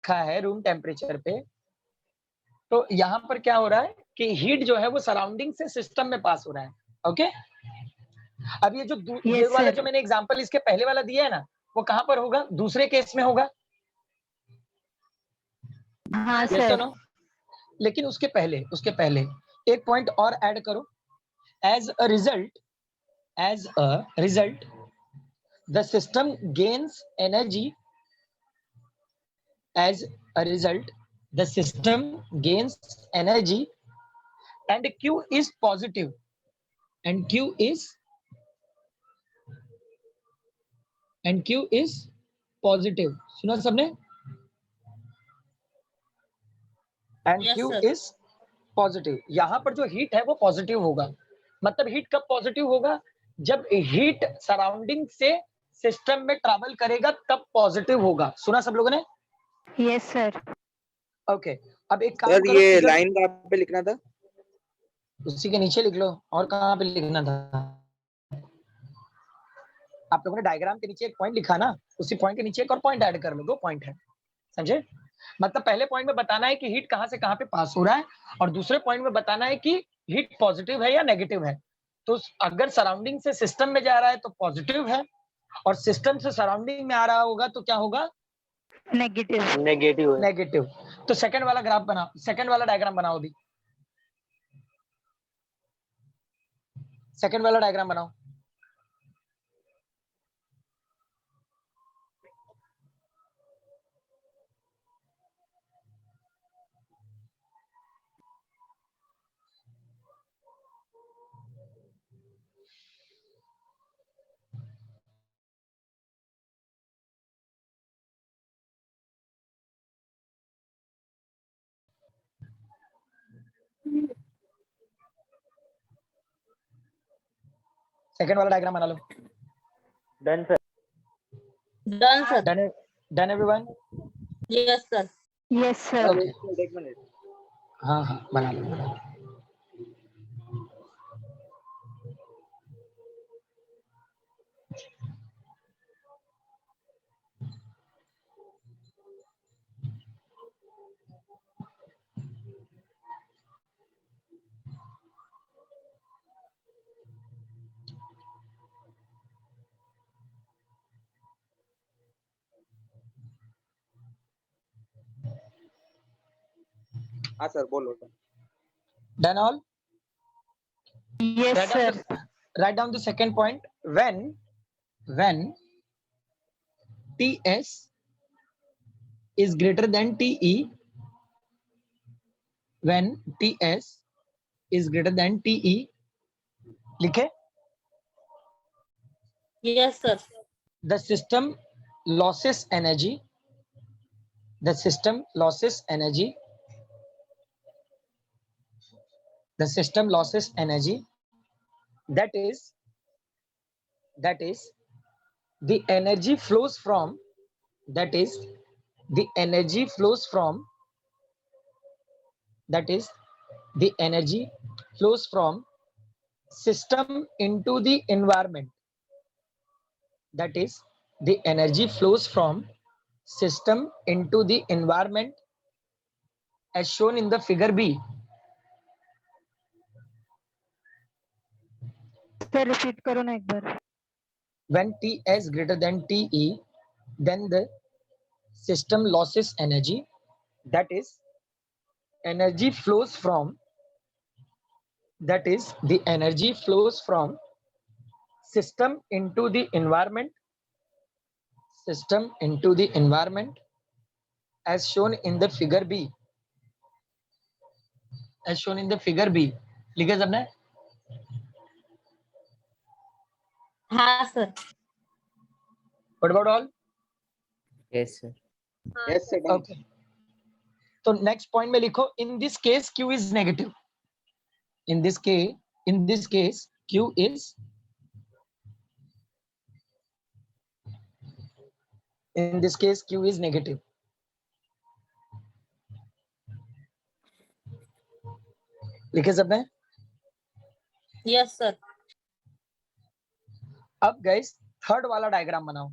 रखा है room temperature पे, तो यहाँ पर क्या हो रहा है कि हीट जो है वो सराउंडिंग से सिस्टम में पास हो रहा है। ओके, अब ये जो ये Yes, वाला sir. जो मैंने एग्जांपल इसके पहले वाला दिया है ना, वो कहाँ पर होगा? दूसरे केस में होगा। हाँ यस सर. और नो? लेकिन उसके पहले एक पॉइंट और ऐड करो। As a result the system gains energy, as a result the system gains energy and q is positive, and q is positive। सुना सबने? And Yes, q sir. is positive. यहाँ पर जो हीट है वो positive होगा। मतलब हीट कब पॉजिटिव होगा? जब हीट सराउंडिंग से सिस्टम में ट्रैवल करेगा तब पॉजिटिव होगा। सुना सब लोगों ने? Yes, sir. ओके, अब एक काम सर करो, ये इधर लाइन कहाँ पे लिखना था? उसी के नीचे लिख लो। और कहाँ पे लिखना था? आप लोगों ने डायग्राम के नीचे एक पॉइंट लिखा ना, उसी पॉइंट के नीचे एक और पॉइंट ऐड कर लो। 2 पॉइंट है, समझे? मतलब पहले पॉइंट में बताना है कि हीट कहाँ से कहाँ पे पास हो रहा है, और दूसरे पॉइंट में बताना है कि हीट पॉजिटिव है या नेगेटिव है। तो अगर सराउंडिंग से सिस्टम में जा रहा है तो पॉजिटिव है, और सिस्टम से सराउंडिंग में आ रहा होगा तो क्या होगा? Negative. नेगेटिव है। नेगेटिव। तो सेकंड वाला ग्राफ बनाओ, सेकंड वाला डायग्राम बनाओ। अभी सेकंड वाला डायग्राम बनाओ। सेकंड वाला डायग्राम बना लो। Done sir. Done, sir. Done everyone? Yes, sir. Yes, sir. Okay, एक मिनट। हाँ हाँ बना लो, बना लो। हाँ सर बोलो sir. Done all? Yes, sir. Write down the second point. When Ts is greater than Te, when Ts is greater than Te, लिखे? Yes, sir. The system loses energy. The system loses energy. The system loses energy. That is the energy flows from. That is the energy flows from. That is the energy flows from system into the environment. That is the energy flows from system into the environment as shown in the figure B. Sir, repeat करो ना एक बार. When T is greater than Te, then the system loses energy. That is energy flows from. That is the energy flows from system into the environment. System into the environment as shown in the figure B. As shown in the figure B. लिखे सबने? हाँ, sir. What about all? Yes sir. Yes sir. Okay. तो next point में लिखो, in this case Q is negative. In this case Q is negative. लिखे सबने? Yes, sir. अब guys third वाला डायग्राम बनाओ।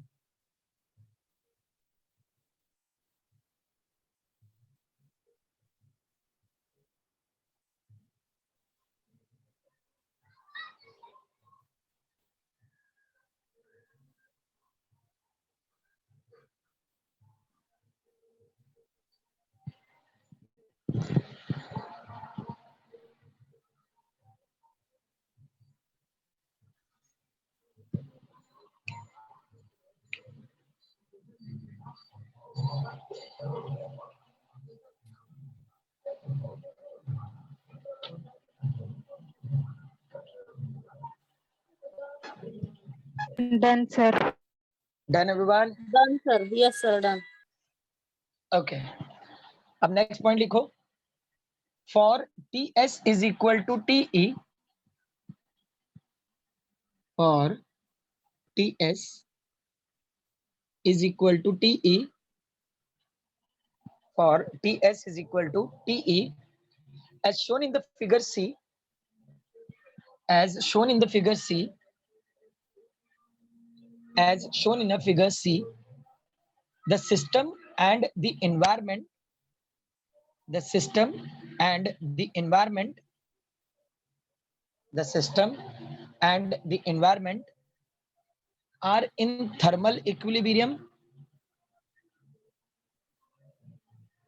Done, sir. Done, everyone? Done, sir. Yes, sir. Done. Okay. अब next point लिखो. For Ts is equal to Te. For Ts is equal to Te. For Ts is equal to Te. As shown in the figure C. As shown in the figure C. As shown in a figure C. The system and the environment. The system and the environment. The system and the environment are in thermal equilibrium.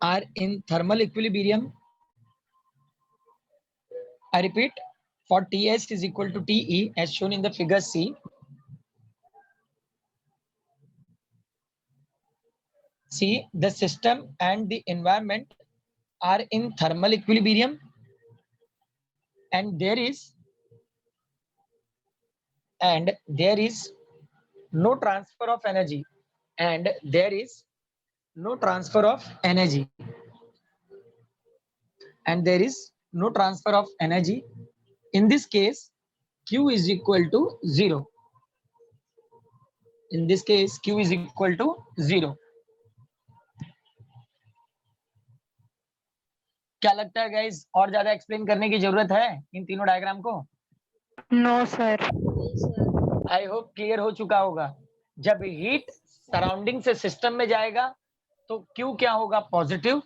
Are in thermal equilibrium. I repeat, for Ts is equal to Te as shown in the figure C. See, the system and the environment are in thermal equilibrium, and there is no transfer of energy, and there is no transfer of energy, and there is no transfer of energy. In this case, Q is equal to 0. In this case, Q is equal to 0. क्या लगता है guys, और ज्यादा explain करने की जरूरत है इन तीनों डायग्राम को? No, sir. I hope clear हो चुका होगा. जब हीट सराउंडिंग से सिस्टम में जाएगा तो क्यू क्या होगा? पॉजिटिव.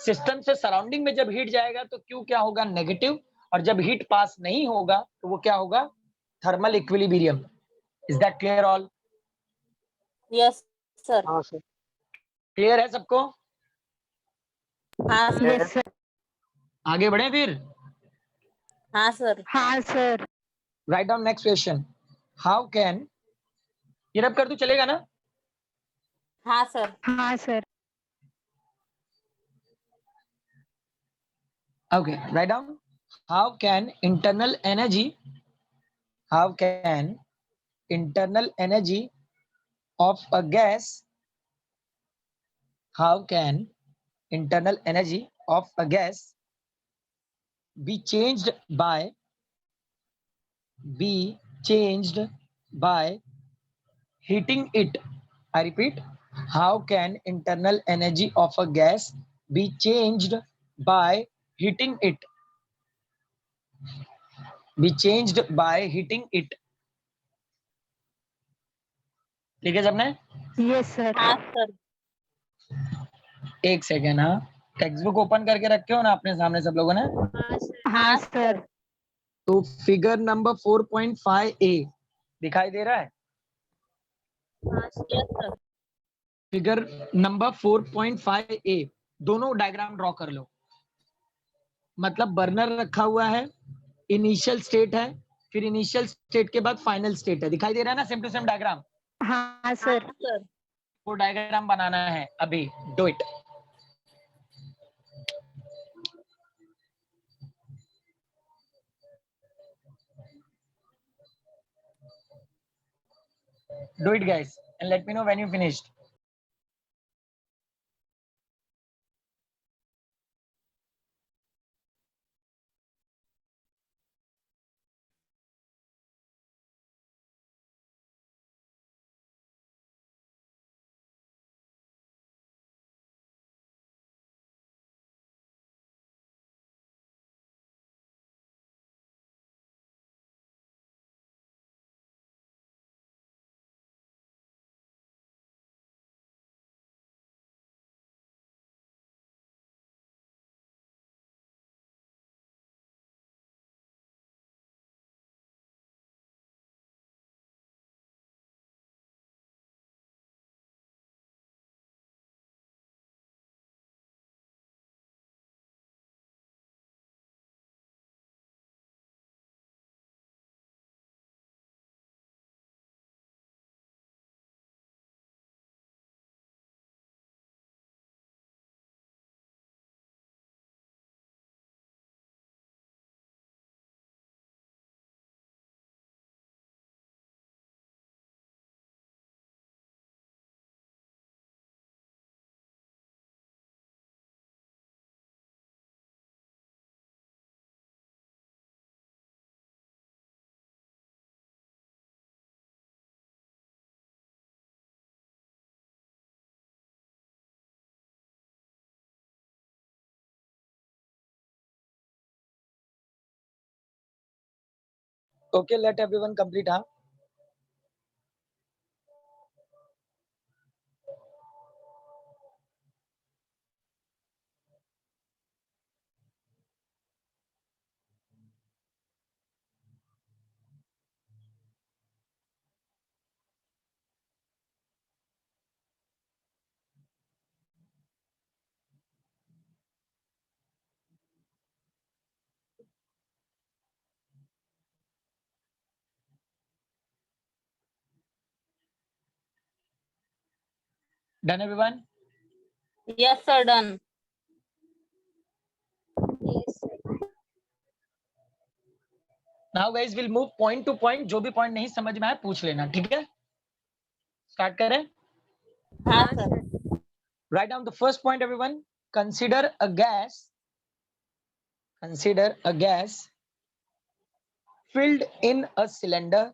सिस्टम से सराउंडिंग में जब हीट जाएगा तो क्यू क्या होगा? नेगेटिव. और जब हीट पास नहीं होगा तो वो क्या होगा? Thermal equilibrium. Is that clear all? Yes, sir. हाँ सर. क्लियर है सबको? हाँ, sir. Yes, sir. आगे बढ़े फिर. हाँ, sir. हाँ, sir. Write down next question. How can, ये रब कर दूं चलेगा ना? हाँ, sir. हाँ, sir. Okay, write down. How can internal energy of a gas, how can internal energy of a gas be changed by heating it? I repeat, how can internal energy of a gas be changed by heating it? Be changed by heating it. ठीक है सबने? Yes, sir. हाँ, sir. एक second. हाँ, text book open करके रखे हो ना अपने सामने सब लोगों ने? हाँ, sir. तो फिगर नंबर 4.5 ए दिखाई दे रहा है? Yes, sir. फिगर नंबर 4.5 ए, दोनों डायग्राम ड्रॉ कर लो. मतलब बर्नर रखा हुआ है, इनिशियल स्टेट है, फिर इनिशियल स्टेट के बाद फाइनल स्टेट है. दिखाई दे रहा है ना सेम टू सेम डायग्राम? हाँ, sir. हाँ, sir. वो डायग्राम बनाना है अभी. Do it. Do it guys and let me know when you finished. Okay, let everyone complete. Huh? Done, everyone? Yes, sir. Done. Now guys will move point to point. जो भी point नहीं समझ में आए पूछ लेना, ठीक है? Start करें. हाँ sir. Write down the first point, everyone. Consider a gas. Consider a gas filled in a cylinder.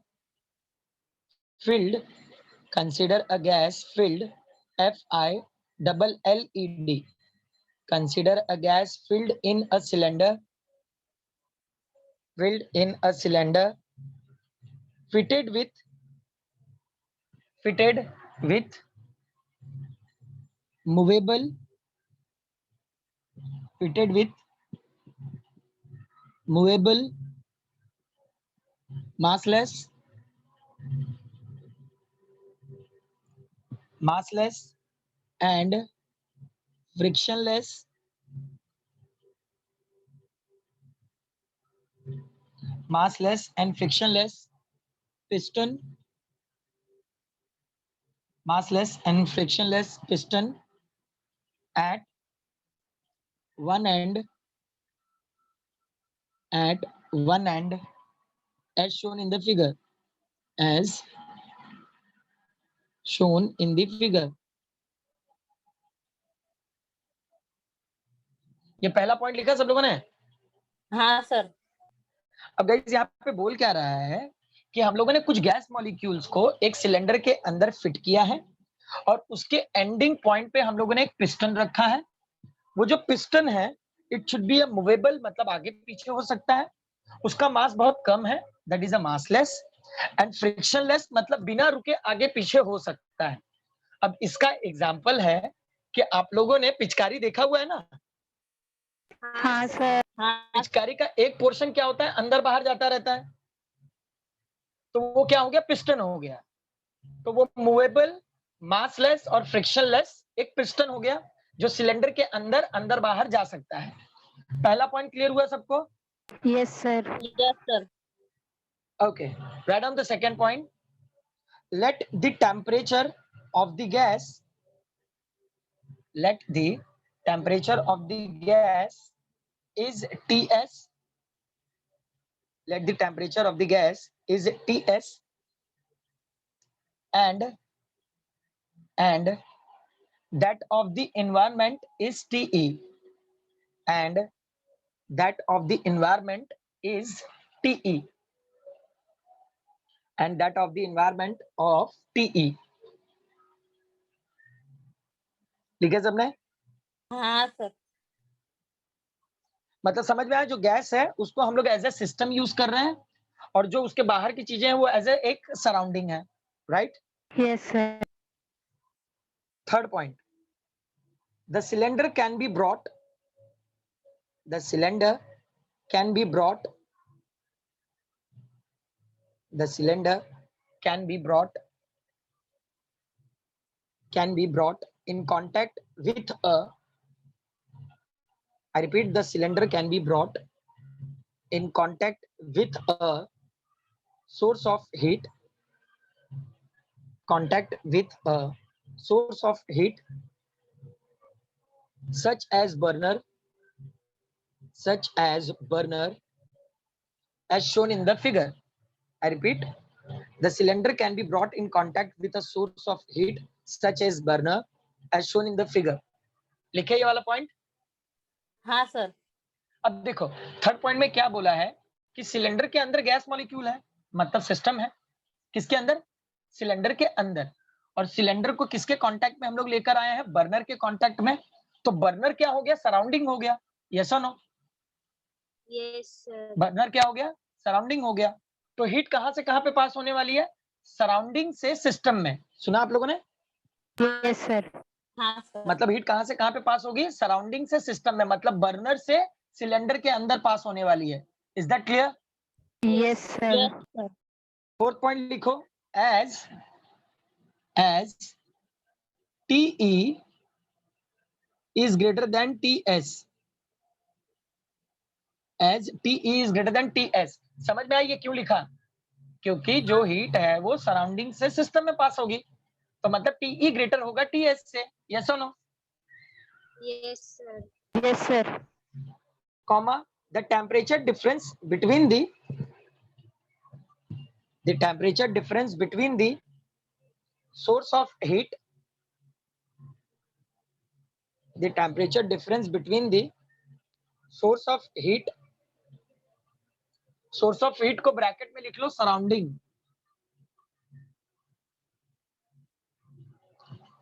Filled. Consider a gas filled. FILLED. Consider a gas filled in a cylinder. Filled in a cylinder. Fitted with movable. Fitted with movable, massless and frictionless piston. Massless and frictionless piston at one end as shown in the figure. As shown in the figure. ये पहला point लिखा सब लोगों ने? हाँ sir. अब guys यहाँ पे बोल क्या रहा है कि हम लोगों ने कुछ गैस मॉलिक्यूल्स को एक सिलेंडर के अंदर फिट किया है और उसके एंडिंग पॉइंट पे हम लोगों ने एक पिस्टन रखा है. वो जो पिस्टन है it should be a movable, मतलब आगे पीछे हो सकता है. उसका मास बहुत कम है, that is a massless. And frictionless मतलब बिना रुके आगे पीछे हो सकता है. अब इसका एग्जांपल है कि आप लोगों ने पिचकारी देखा हुआ है ना? हाँ सर. हाँ पिचकारी का एक पोर्शन क्या होता है, अंदर बाहर जाता रहता है, तो वो क्या हो गया, पिस्टन हो गया. तो वो मूवेबल, मासलेस और फ्रिक्शनलेस एक पिस्टन हो गया जो सिलेंडर के अंदर अंदर बाहर जा सकता है. पहला पॉइंट क्लियर हुआ सबको? Yes sir. yes sir. Okay, write down the second point. Let the temperature of the gas is Ts. Let the temperature of the gas is Ts and that of the environment is Te. And that of the environment is Te. And that of the environment of Te. लिखे सबने? हाँ sir. मतलब समझ में आया, जो gas है उसको हम लोग एज ए सिस्टम यूज कर रहे हैं और जो उसके बाहर की चीजें हैं वो एज ए एक सराउंडिंग है, right? Yes sir. Third point, the cylinder can be brought. The cylinder can be brought. The cylinder can be brought in contact with a. I repeat, the cylinder can be brought in contact with a source of heat. Contact with a source of heat such as burner, as shown in the figure. I repeat, the cylinder can be brought in contact with a source of heat such as burner as shown in the figure. लिखे ये वाला point? हाँ sir. अब देखो third point में क्या बोला है कि सिलेंडर के अंदर गैस मॉलिक्यूल है, मतलब सिस्टम है. किसके अंदर? सिलेंडर के अंदर. और सिलेंडर को किसके कांटेक्ट में हम लोग लेकर आए हैं? बर्नर के कांटेक्ट में. तो बर्नर क्या हो गया? सराउंडिंग हो गया. यस और नो? Yes sir. बर्नर क्या हो गया? सराउंडिंग हो गया. तो हीट कहां से कहां पे पास होने वाली है? सराउंडिंग से सिस्टम में। सुना आप लोगों ने? Yes sir. हाँ सर। मतलब हीट कहां से कहां पे पास होगी? सराउंडिंग से सिस्टम में, मतलब बर्नर से सिलेंडर के अंदर पास होने वाली है। Is that clear? Yes sir. Yes sir. Fourth point लिखो, as TE is greater than TS, as TE is greater than TS। समझ में आई ये क्यों लिखा? क्योंकि जो हीट है वो सराउंडिंग से सिस्टम में पास होगी, तो मतलब TE ग्रेटर होगा TS से। यस और no? Yes sir. Yes sir. comma the temperature difference between the temperature difference between the source of heat, the temperature difference between the source of heat को bracket में लिख लो surrounding,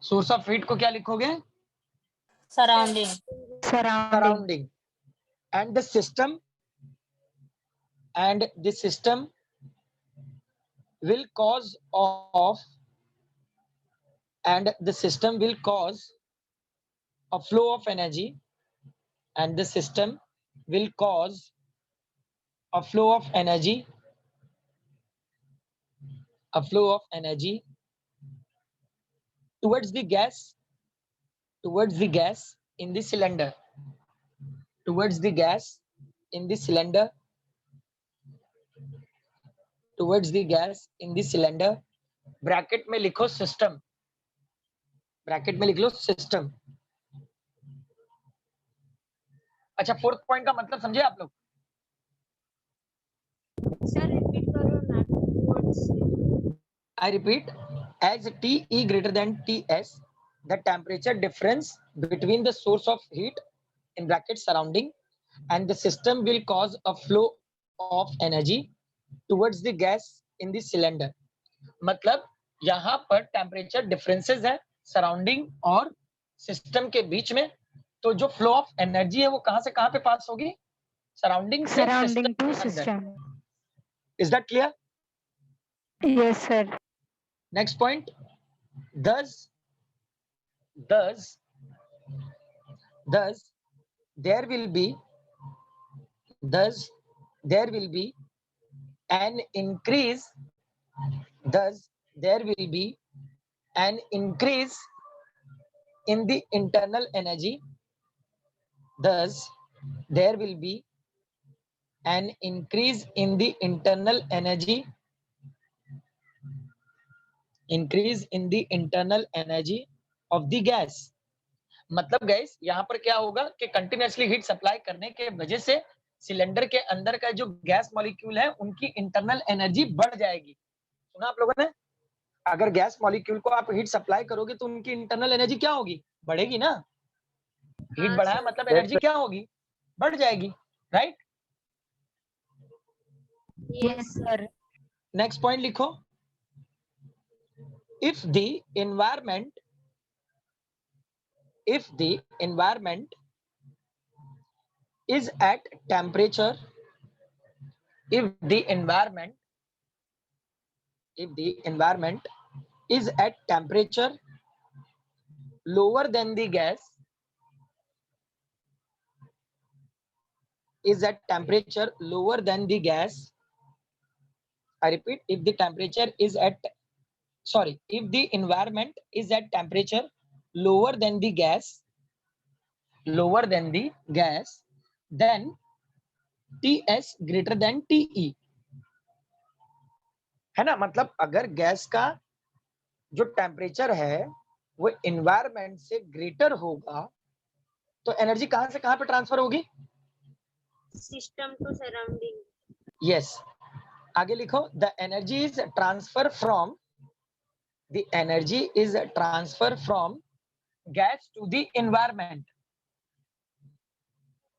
source of heat को क्या लिखोगे? Surrounding. Surrounding. and the system will cause a flow of energy, and the system will cause a flow of energy towards the gas in the cylinder, towards the gas in the cylinder bracket में लिखो system, bracket में लिख लो system. अच्छा, fourth point का मतलब समझे आप लोग? सर रिपीट करो ना। I repeat, as TE greater than TS, the temperature difference between the source of heat in bracket surrounding and the system will cause a flow of energy towards the gas in the cylinder। मतलब यहाँ पर temperature differences है surrounding और system के बीच में, तो जो flow of energy है वो कहां से कहां पे पास होगी? सराउंडिंग से surrounding to system. System. Is that clear? Yes sir. Next point, thus there will be an increase in the internal energy. Thus there will be an increase in the internal energy of the gas। मतलब gas यहाँ पर क्या होगा कि continuously heat supply करने के वजह से सिलेंडर के अंदर का जो गैस मॉलिक्यूल है उनकी इंटरनल एनर्जी बढ़ जाएगी। सुना आप लोगों ने? अगर गैस मॉलिक्यूल को आप हीट सप्लाई करोगे तो उनकी इंटरनल एनर्जी क्या होगी? बढ़ेगी ना। हीट बढ़ाया मतलब एनर्जी क्या होगी? बढ़ जाएगी, right? Yes sir. Next point लिखो, if the environment is at temperature is at temperature lower than the gas, I repeat, if the environment is at temperature lower than the gas, then TS greater than TE, है ना? मतलब अगर gas का जो temperature है वो environment से greater होगा तो एनर्जी कहां से कहां पे ट्रांसफर होगी? System to surrounding. यस। आगे लिखो, the energy is transfer from gas to the environment.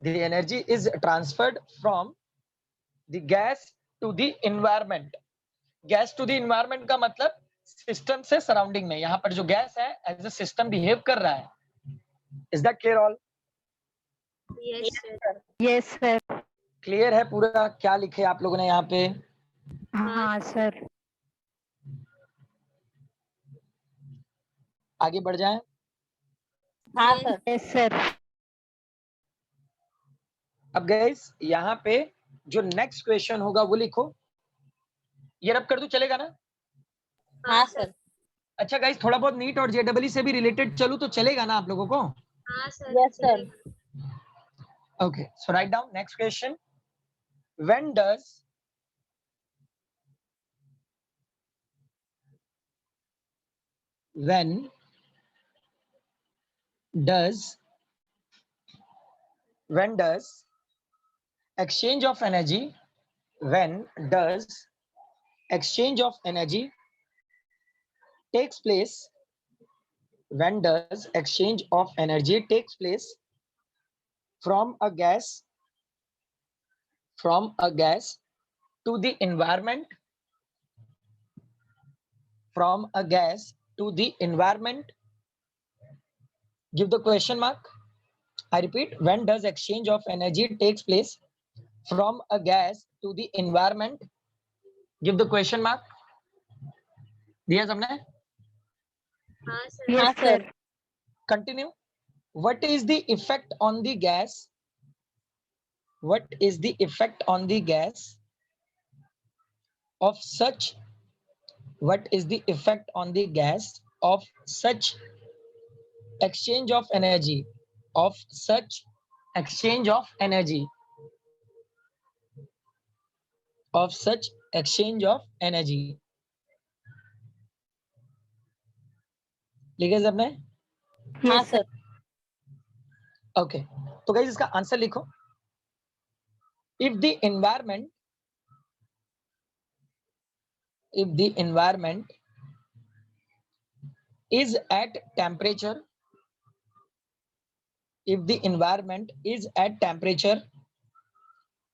The energy is transferred from the gas to the environment। Gas to the environment का मतलब सिस्टम से सराउंडिंग में। यहाँ पर जो गैस है एज ए सिस्टम बिहेव कर रहा है। Is that clear all? Yes sir. Yes sir. Clear है पूरा क्या लिखे आप लोगों ने यहाँ पे? हाँ सर। आगे बढ़ जाएं। हाँ सर। Yes sir. अब गाइस यहाँ पे जो नेक्स्ट क्वेश्चन होगा वो लिखो। ये रब कर दूं, चलेगा ना? हाँ सर। अच्छा गाइस, थोड़ा बहुत नीट और जेडब्ल्यू से भी रिलेटेड चलूं तो चलेगा ना आप लोगों को? हाँ sir. Yes sir. Okay, so write down next question. When does when does when does exchange of energy when does exchange of energy takes place? When does exchange of energy takes place from a gas to the environment? From a gas to the environment? Give the question mark. I repeat, when does exchange of energy takes place from a gas to the environment? Give the question mark. दिया सबने? हाँ sir. हाँ yes sir. Sir. Continue. What is the effect on the gas? What is the effect on the gas of such? What is the effect on the gas of such exchange of energy? Of such exchange of energy? Of such exchange of energy? लिखे सबने? हाँ yes sir. Okay, तो guys इसका answer लिखो. If the environment is at temperature, if the environment is at temperature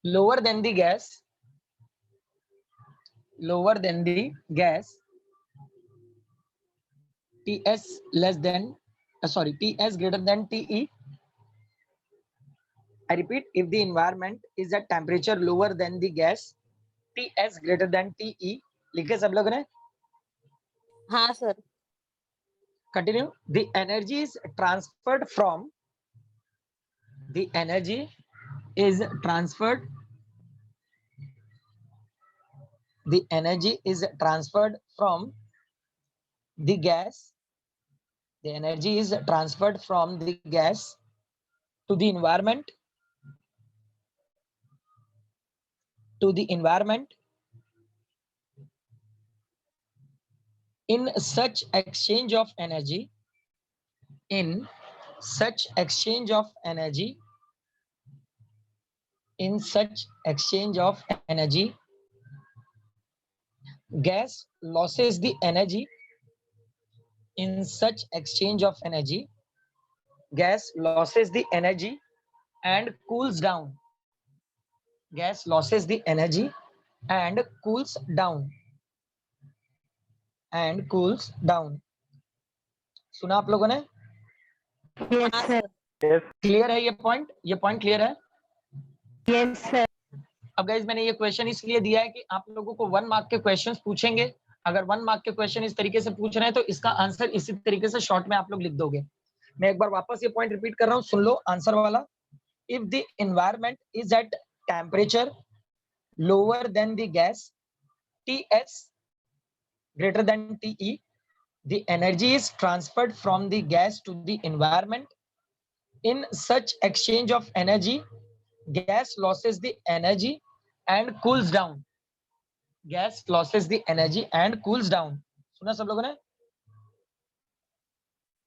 lower than the gas, Ts less than, Ts greater than Te. I repeat, if the environment is at temperature lower than the gas, Ts greater than Te. लिखे सब लोग ने? हाँ sir. Continue. The energy is transferred from the gas to the environment in such exchange of energy gas loses the energy in such exchange of energy, gas loses the energy and cools down. Gas loses the energy and cools down. सुना आप लोगों ने? Yes हाँ sir. Sir. Clear है ये point? Clear है? Yes sir. अब guys मैंने ये क्वेश्चन इसलिए दिया है कि आप लोगों को 1 मार्क के क्वेश्चंस पूछेंगे. अगर 1 मार्क के क्वेश्चन इस तरीके से पूछ रहे हैं तो इसका आंसर इसी तरीके से शॉर्ट में आप लोग लिख दोगे. मैं एक बार वापस ये पॉइंट रिपीट कर रहा हूं, सुन लो आंसर वाला. If the environment is at temperature lower than the gas, Ts greater than Te, the energy is transferred from the gas to the environment. In such exchange of energy, gas loses the energy and cools down. Gas loses the energy and cools down. सुना सब लोगों ने?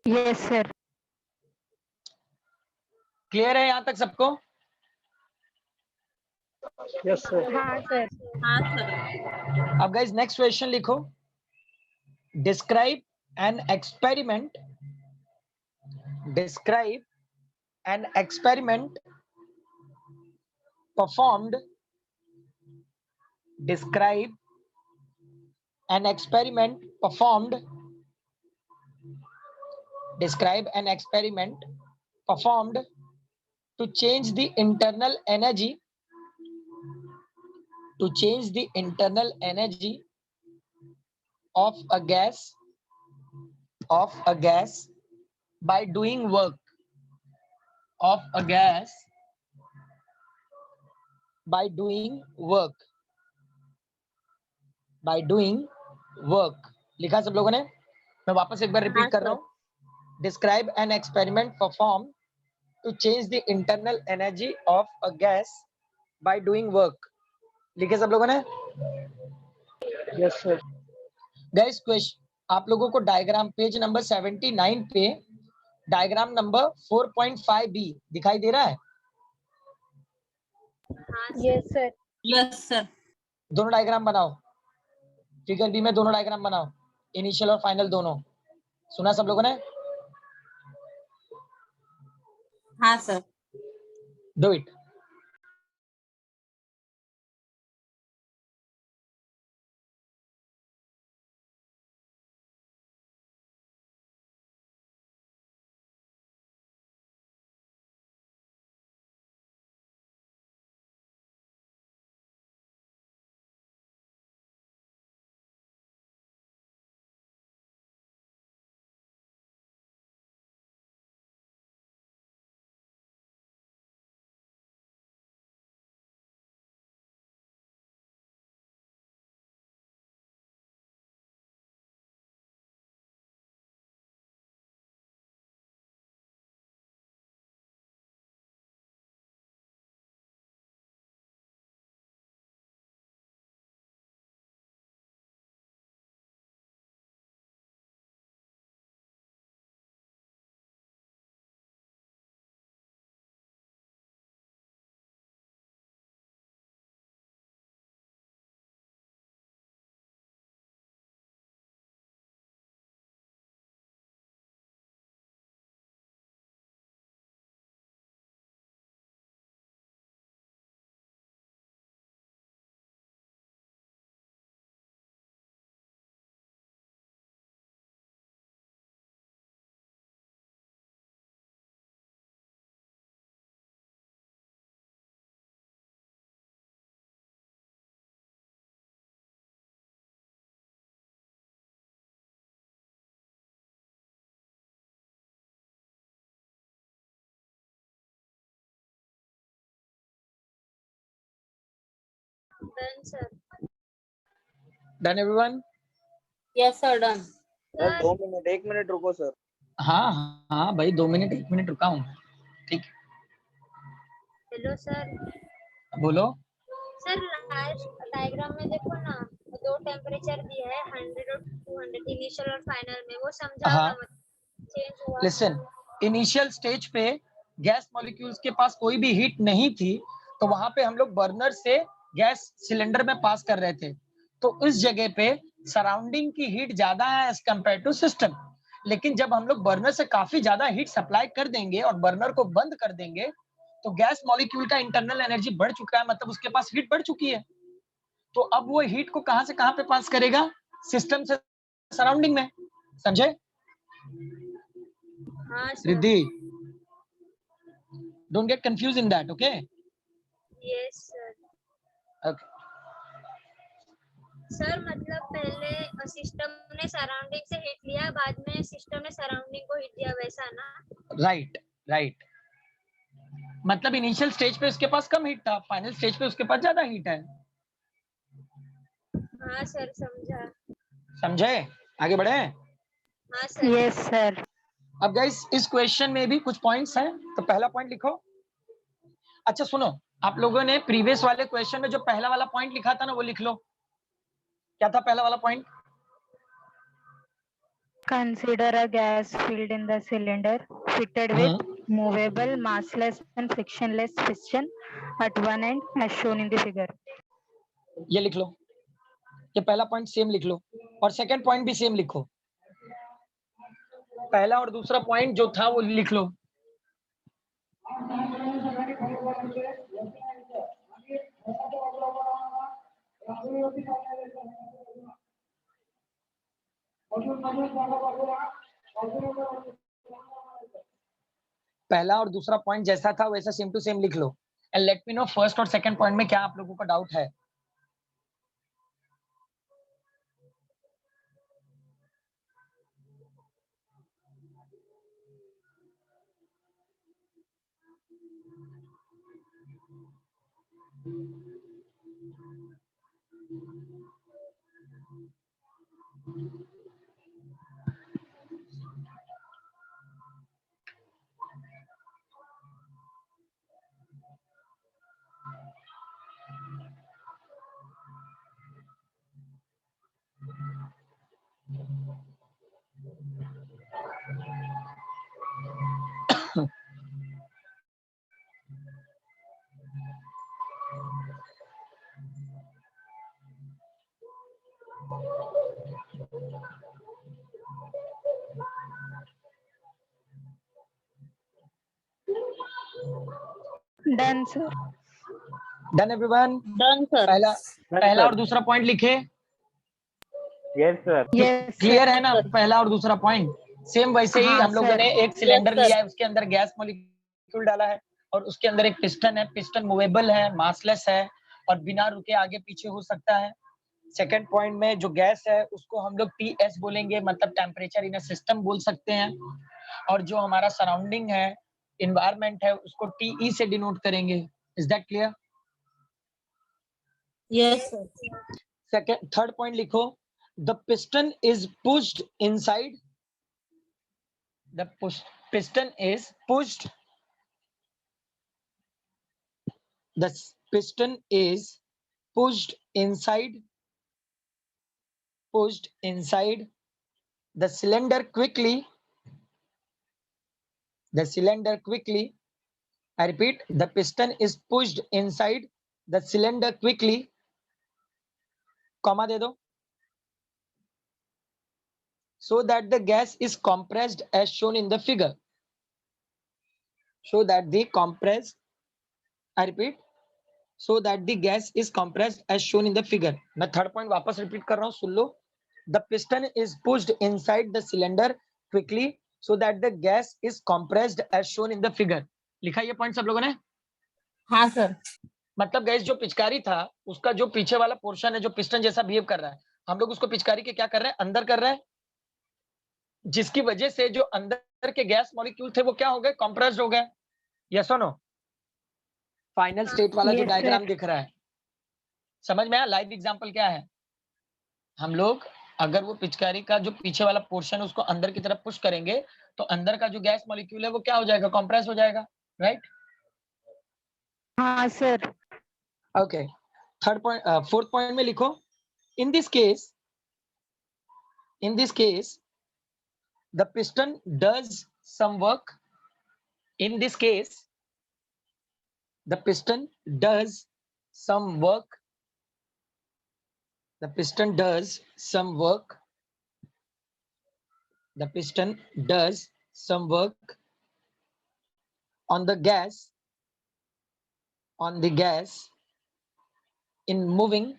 Yes sir. Clear है यहां तक सबको? Yes sir. हाँ sir. हाँ सर। अब गाइस नेक्स्ट क्वेश्चन लिखो. Describe an experiment performed. Describe an experiment performed. Describe an experiment performed to change the internal energy to change the internal energy of a gas by doing work of a gas by doing work लिखा सब लोगों ने? मैं वापस एक बार repeat कर रहा हूं. Describe an experiment performed to change the internal energy of a gas by doing work. लिखे सब लोगों ने? Yes, sir. गाइस क्वेश्चन आप लोगों को डायग्राम पेज नंबर 79 पे डायग्राम नंबर 4.5 बी दिखाई दे रहा है? Yes, sir. Yes, sir. दोनों डायग्राम बनाओ. फिगर बी में दोनों डायग्राम बनाओ, इनिशियल और फाइनल दोनों. सुना सब लोगों ने? हाँ sir. Do it. Done, sir. Done everyone? Yes, sir. Done. Sir 2 minute 1 minute रुको सर. हाँ हाँ भाई 2 मिनट 1 मिनट रुका हूँ. ठीक. Hello sir. बोलो. सर डायग्राम में देखो ना, दो टेम्परेचर दिया है 100 और 200 इनिशियल और फाइनल में, वो समझाओ हाँ. ना. चेंज हुआ. लिसन, इनिशियल स्टेज पे गैस मॉलिक्यूल्स के पास कोई भी हीट नहीं थी, तो वहां पे हम लोग बर्नर से गैस सिलेंडर में पास कर रहे थे. तो इस जगह पे सराउंडिंग की हीट ज्यादा है एज कंपेयर टू सिस्टम. लेकिन जब हम लोग बर्नर से काफी ज्यादा हीट सप्लाई कर देंगे और बर्नर को बंद कर देंगे, तो गैस मॉलिक्यूल का इंटरनल एनर्जी बढ़ चुका है, मतलब उसके पास हीट बढ़ चुकी है. तो अब वो हीट को कहां से कहां पे पास करेगा? सिस्टम से सराउंडिंग में. समझे? हाँ sir. Riddhi, don't get confused in that, okay? Yes sir. Okay. Sir मतलब पहले सिस्टम ने सराउंडिंग से हीट लिया, बाद में सिस्टम ने सराउंडिंग को हीट दिया, वैसा ना? Right right. मतलब इनिशियल स्टेज पे उसके पास कम हीट था, फाइनल स्टेज पे उसके पास ज्यादा हीट है. हाँ सर, समझा. समझे? आगे बढ़े? हाँ सर. Yes, sir. अब गाइस इस क्वेश्चन में भी कुछ पॉइंट्स हैं, तो पहला पॉइंट लिखो. अच्छा सुनो, आप लोगों ने प्रीवियस वाले क्वेश्चन में जो पहला वाला पॉइंट लिखा था ना, वो लिख लो. क्या था पहला वाला point? Consider a gas filled in the cylinder fitted with movable, massless and frictionless piston at one end as shown in the figure. ये लिख लो. ये पहला पॉइंट सेम लिख लो, और सेकंड पॉइंट भी सेम लिखो. पहला और दूसरा पॉइंट जो था वो लिख लो. पहला और दूसरा पॉइंट जैसा था वैसा सेम टू सेम लिख लो. And let me know first और सेकंड पॉइंट में क्या आप लोगों का डाउट है. Done, sir. Done everyone? Done, sir. पहला और दूसरा पॉइंट लिखे? Yes, sir. Yes, clear sir. है ना पहला और दूसरा पॉइंट? सेम वैसे ही हाँ, हम लोगों sir. ने एक सिलेंडर sir. लिया है, उसके अंदर गैस मॉलिक्यूल डाला है और उसके अंदर एक पिस्टन है। पिस्टन मूवेबल है, मासलेस है और बिना रुके आगे पीछे हो सकता है। सेकंड पॉइंट में जो गैस है उसको हम लोग टीएस बोलेंगे, मतलब टेम्परेचर इन सिस्टम बोल सकते हैं। और जो हमारा सराउंडिंग है, इन्वायरमेंट है, उसको टीई से डिनोट करेंगे। Is that clear? Yes, sir. Second third point लिखो, the piston is pushed inside, द piston is pushed, the piston is pushed inside the cylinder quickly, I repeat, the piston is pushed inside the cylinder quickly, comma दे दो, so that the gas is compressed as shown in the figure, so that the gas is compressed as shown in the figure. मैं third point वापस repeat कर रहा हूं, सुन लो। The piston is pushed inside the cylinder quickly so that the gas is compressed as shown in the figure. लिखा ये point सब लोगों ने? हाँ, sir. मतलब गैस जो पिचकारी था उसका जो पीछे वाला पोर्शन है जो पिस्टन जैसा बिहेव कर रहा है, हम लोग उसको पिचकारी के क्या कर रहे हैं, अंदर कर रहे हैं, जिसकी वजह से जो अंदर के गैस मॉलिक्यूल थे वो क्या हो गए, कंप्रेस्ड हो गए। यस और नो? फाइनल स्टेट वाला जो Yes, डायग्राम sir. दिख रहा है, समझ में आया? लाइव एग्जांपल क्या है, हम लोग अगर वो पिचकारी का जो पीछे वाला पोर्शन है उसको अंदर की तरफ पुश करेंगे तो अंदर का जो गैस मॉलिक्यूल है वो क्या हो जाएगा, कंप्रेस हो जाएगा, राइट? हाँ, sir. Okay, third point, fourth point में लिखो, in this case the piston does some work, in this case the piston does some work, the piston does some work on the gas in moving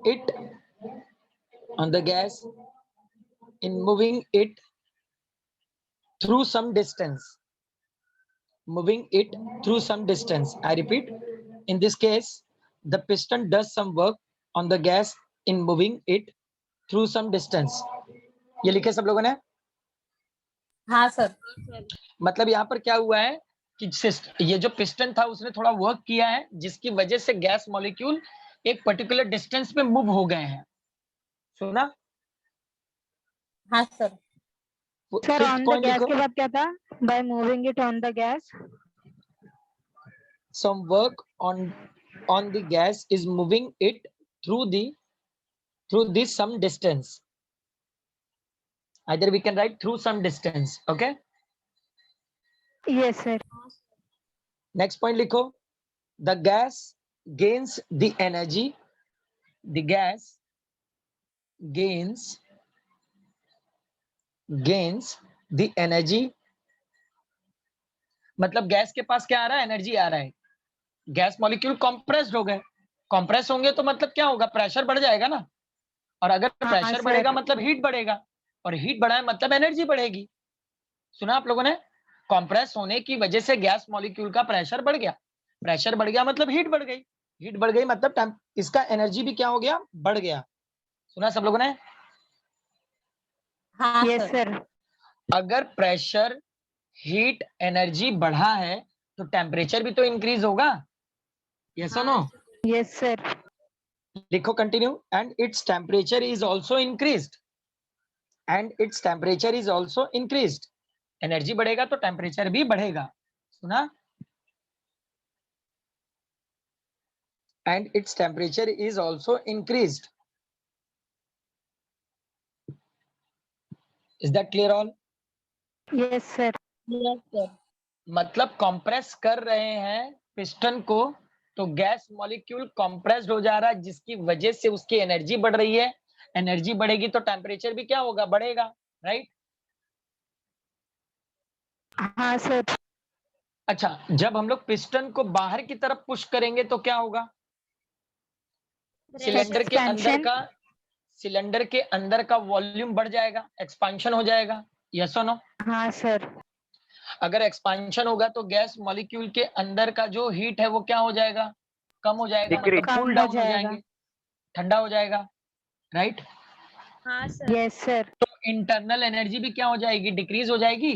it through some distance, I repeat, in this case the piston does some work on the gas in moving it through some distance. ये लिखे सब लोगों ने? हाँ, sir. मतलब यहाँ पर क्या हुआ है कि ये जो पिस्टन था उसने थोड़ा वर्क किया है जिसकी वजह से गैस मॉलिक्यूल एक पर्टिकुलर डिस्टेंस पे मूव हो गए हैं। सुना? हाँ, sir. Sir, fifth on the point gas लिखो, के बाद क्या था? By moving it on the gas. some work on the gas is moving it through this some distance. Either we can write through some distance. Okay, Yes, sir. next point लिखो, the gas gains the energy, the gas gains the energy, मतलब gas के पास क्या आ रहा है, energy आ रहा है। Gas molecule compressed हो गए, कंप्रेस होंगे तो मतलब क्या होगा, प्रेशर बढ़ जाएगा ना, और अगर हाँ, प्रेशर बढ़ेगा sir. मतलब हीट बढ़ेगा, और हीट बढ़ा है मतलब एनर्जी बढ़ेगी। सुना आप लोगों ने? कंप्रेस होने की वजह से गैस मॉलिक्यूल का प्रेशर बढ़ गया, प्रेशर बढ़ गया मतलब हीट बढ़ गई, हीट बढ़ गई मतलब इसका एनर्जी भी क्या हो गया, बढ़ गया। सुना सब लोगों ने? हाँ, Yes, sir. sir. अगर प्रेशर हीट एनर्जी बढ़ा है तो टेम्परेचर भी तो इंक्रीज होगा, यस और नो? Yes, sir. लिखो continue, and its temperature is also increased, and its temperature is also increased. Energy बढ़ेगा तो टेम्परेचर भी बढ़ेगा, सुना? And its temperature is also increased. Is that clear all? Yes, sir. Yes, sir. मतलब compress कर रहे हैं पिस्टन को तो गैस मॉलिक्यूल कंप्रेस्ड हो जा रहा है, जिसकी वजह से उसकी एनर्जी बढ़ रही है। एनर्जी बढ़ेगी तो टेम्परेचर भी क्या होगा, बढ़ेगा, राइट? हाँ, sir. अच्छा, जब हम लोग पिस्टन को बाहर की तरफ पुश करेंगे तो क्या होगा? सिलेंडर के अंदर Expansion. का सिलेंडर के अंदर का वॉल्यूम बढ़ जाएगा, एक्सपांशन हो जाएगा, यस और नो? हाँ, sir. अगर एक्सपांशन होगा तो गैस मॉलिक्यूल के अंदर का जो हीट है वो क्या हो जाएगा, कम हो जाएगा, Decrease. मतलब कम कूल हो डाउन हो जाएगा। जाएंगे, ठंडा हो जाएगा, राइट? हाँ सर, Yes, sir. तो इंटरनल एनर्जी भी क्या हो जाएगी, डिक्रीज हो जाएगी,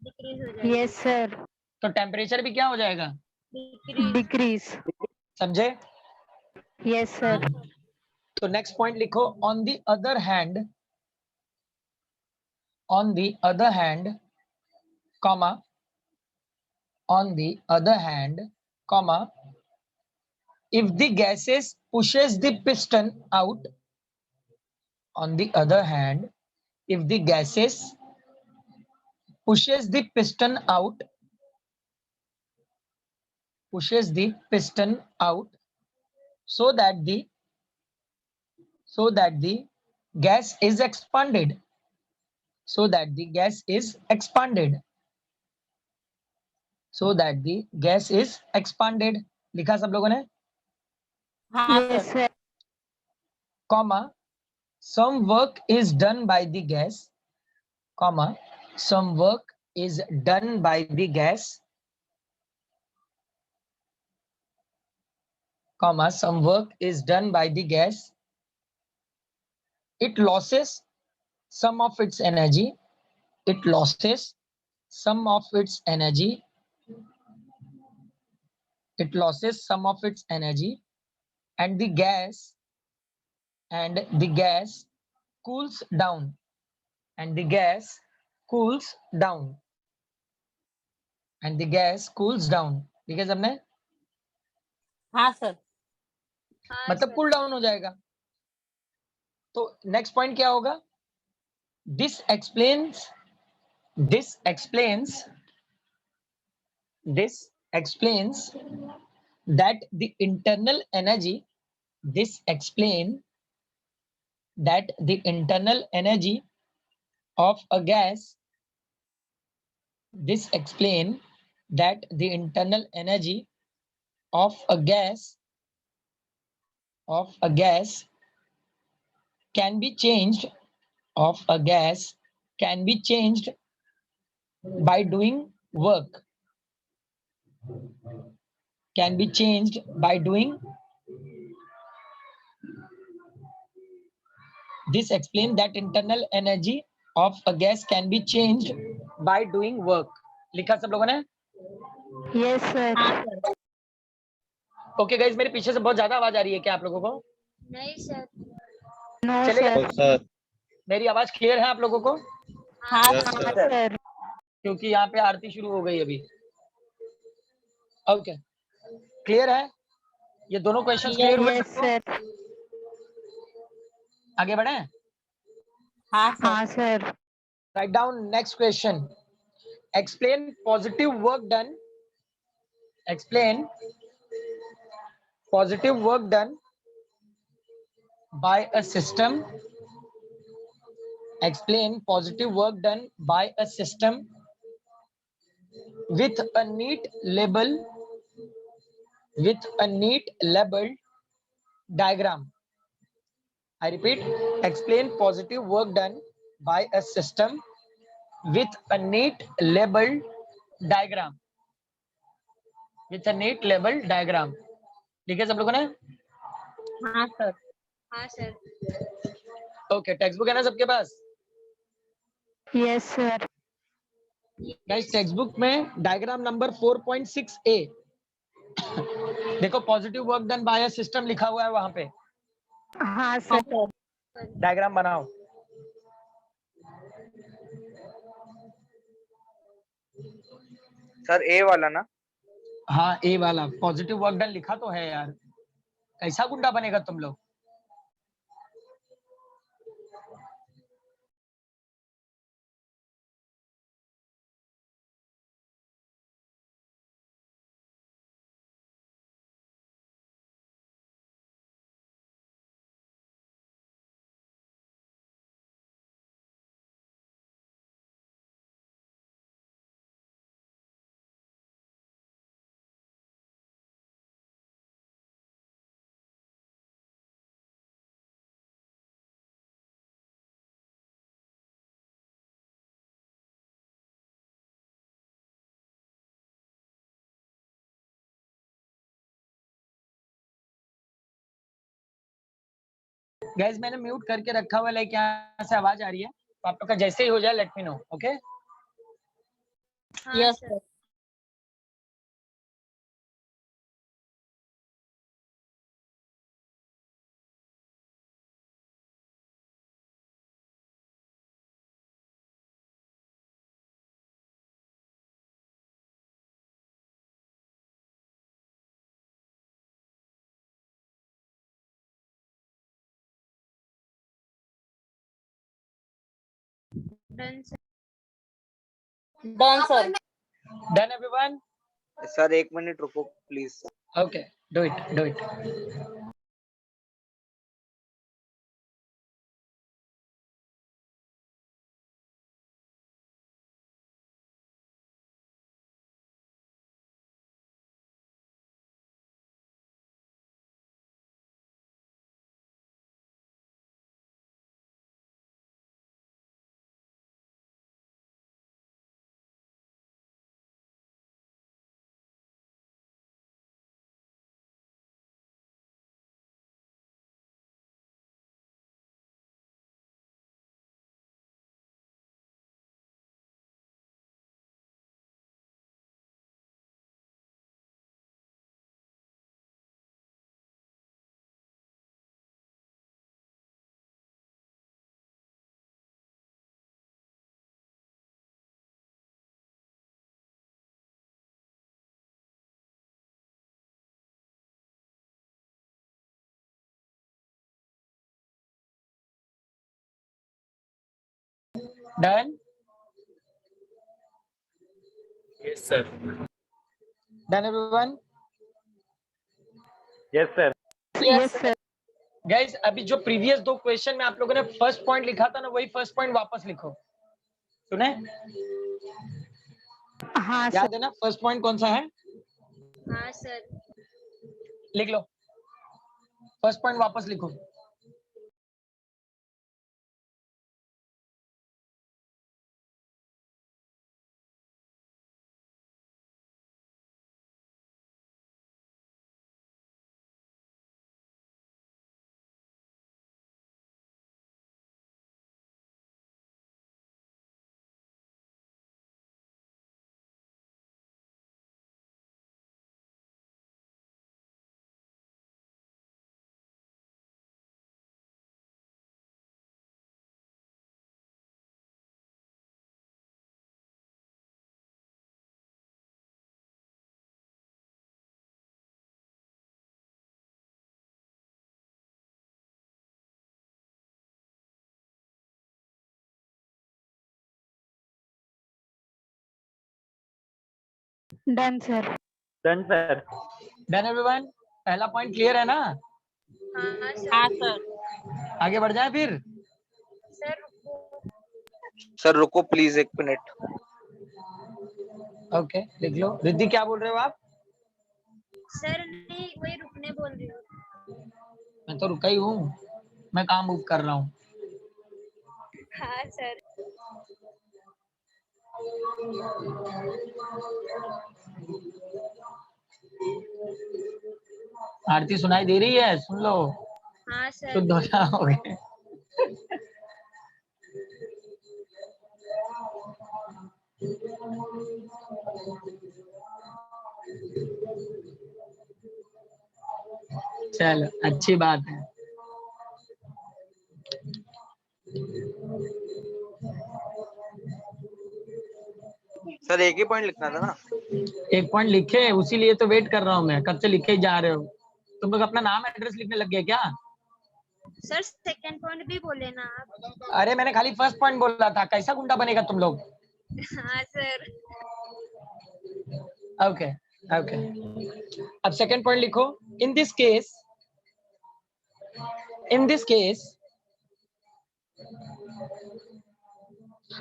डिक्रीज हो जाएगी। Yes, sir. तो टेम्परेचर भी क्या हो जाएगा, डिक्रीज। Decrease. समझे? Yes, sir. तो नेक्स्ट पॉइंट लिखो, on the other hand, on the other hand, comma, on the other hand, comma, if the gases pushes the piston out, on the other hand, if the gases pushes the piston out, pushes the piston out, so that the gas is expanded, so that the gas is expanded, so that the gas is expanded, लिखा सब लोगों ने? हाँ Yes, sir. sir. comma, some work is done by the gas, comma, some work is done by the gas, comma, some work is done by the gas, it loses some of its energy, it loses some of its energy, it loses some of its energy, and the gas cools down, and the gas cools down, and the gas cools down, ठीक है सबने? हाँ sir. हाँ मतलब sir. Cool down हो जाएगा। तो next point क्या होगा? This explains that the internal energy, this explain that the internal energy of a gas, this explain that the internal energy of a gas can be changed, of a gas can be changed by doing work, can be changed by doing, this explain that internal energy of a gas can be changed by doing work, लिखा सब लोगों ने? Yes, sir. हाँ sir. Okay guys, मेरे पीछे से बहुत ज्यादा आवाज आ रही है क्या आप लोगों को? नहीं सर। No, चलेगा? sir. मेरी आवाज क्लियर है आप लोगों को? हाँ हाँ, सर। sir. क्योंकि यहाँ पे आरती शुरू हो गई अभी। ओके, क्लियर है? ये दोनों क्वेश्चंस क्लियर हुए Yes, सबको? sir. आगे बढ़े? हाँ सर। हाँ, sir. Write down next question, explain positive work done, explain positive work done by a system, explain positive work done by a system with a neat label, with a neat labeled diagram. I repeat, explain positive work done by a system with a neat labeled diagram, with a neat labeled diagram, ठीक है सब लोगों ने? हाँ sir. हाँ sir. Okay, text book है ना सबके पास? Yes, sir. Guys text book में डायग्राम नंबर 4.6a देखो positive work done by a system लिखा हुआ है वहां पे। हाँ हाँ सर। सर। डायग्राम बनाओ। सर ए वाला ना? हाँ ए वाला पॉजिटिव वर्क डन लिखा तो है यार, कैसा गुंडा बनेगा तुम लोग। गाइस मैंने म्यूट करके रखा हुआ है, लाइक यहाँ से आवाज आ रही है, तो आप लोग का जैसे ही हो जाए लेट मी नो, ओके। हाँ yes sir. Sir. Done sir. Done sir. Done everyone? Sir 1 minute रुको please. Okay do it. Done? Yes sir. Done everyone? Yes sir. Yes sir. Guys अभी जो प्रीवियस 2 क्वेश्चन में आप लोगों ने first point लिखा था ना, वही फर्स्ट पॉइंट वापस लिखो। सुने? हाँ सर। याद है ना फर्स्ट पॉइंट कौन सा है? हाँ सर। लिख लो, फर्स्ट पॉइंट वापस लिखो। Done sir. Done sir. Done everyone? पहला पॉइंट क्लियर है ना? हाँ सर। हाँ सर। आगे बढ़ जाए फिर? सर रुको। सर रुको प्लीज 1 मिनट। ओके लिख लो। रिद्धि क्या बोल रहे हो आप? सर नहीं, वही रुकने बोल रही हूँ। मैं तो रुका ही हूँ, मैं काम मूव कर रहा हूँ। हाँ सर। आरती सुनाई दे रही है? सुन लो, हाँ सर। शुद्ध हो जाओगे। चलो अच्छी बात है। सर एक ही पॉइंट लिखना था ना। एक पॉइंट लिखे, उसी लिए तो वेट कर रहा हूँ मैं, कब से लिखे ही जा रहे हो। तुम लोग अपना नाम एड्रेस लिखने लग गए क्या? सर सेकंड पॉइंट भी बोले ना आप। अरे मैंने खाली फर्स्ट पॉइंट बोला था, कैसा गुंडा बनेगा तुम लोग। हाँ सर। ओके ओके, अब सेकंड पॉइंट लिखो। इन दिस केस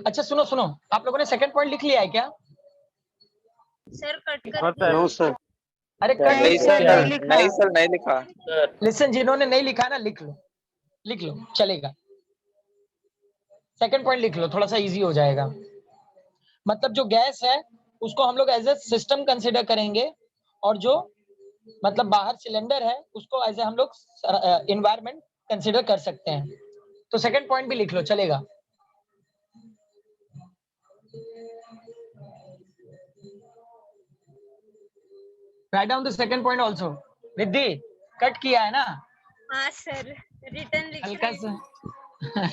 अच्छा सुनो सुनो, आप लोगों ने सेकंड पॉइंट लिख लिया है क्या? सर कट कर हाँ दिया। सर। No sir. अरे कट नहीं किसने सर, किया? नहीं लिखा। नहीं सर, नहीं लिखा। सर लिसन, जिन्होंने नहीं लिखा ना लिख लो, लिख लो चलेगा। सेकंड पॉइंट लिख लो, थोड़ा सा इजी हो जाएगा। मतलब जो गैस है उसको हम लोग एज ए सिस्टम कंसिडर करेंगे, और जो मतलब बाहर सिलेंडर है उसको एज ए हम लोग इन्वायरमेंट कंसिडर कर सकते हैं। तो सेकंड पॉइंट भी लिख लो चलेगा। Write down the second point also. Riddhi cut किया है ना? हाँ सर, रिटर्न लिख हल्का रही हूँ। सा